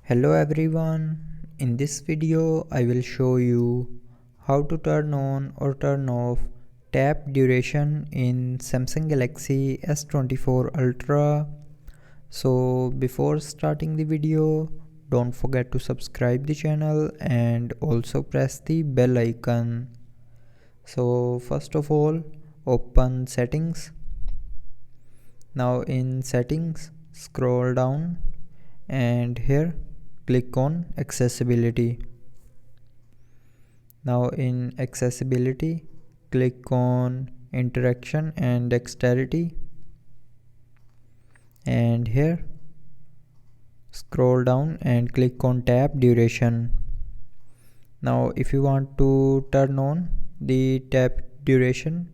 Hello everyone, in this video I will show you how to turn on or turn off tap duration in Samsung Galaxy S24 Ultra. So before starting the video, don't forget to subscribe the channel and also press the bell icon. So first of all, open settings. Now in settings, scroll down and here click on accessibility. Now in accessibility, click on interaction and dexterity, and here scroll down and click on tap duration. Now if you want to turn on the tap duration,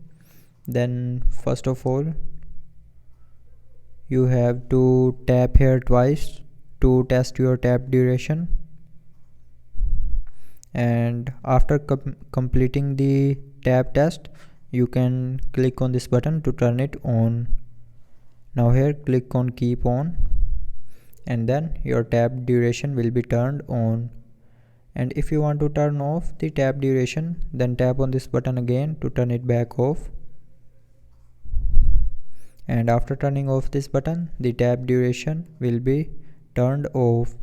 then first of all you have to tap here twice to test your tap duration, and after completing the tap test you can click on this button to turn it on. Now here click on keep on, and then your tap duration will be turned on. And if you want to turn off the tap duration, then tap on this button again to turn it back off. And after turning off this button, the tap duration will be turned off.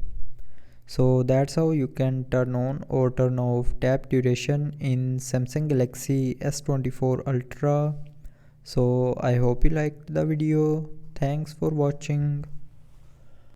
So that's how you can turn on or turn off tap duration in Samsung Galaxy S24 Ultra. So I hope you liked the video. Thanks for watching.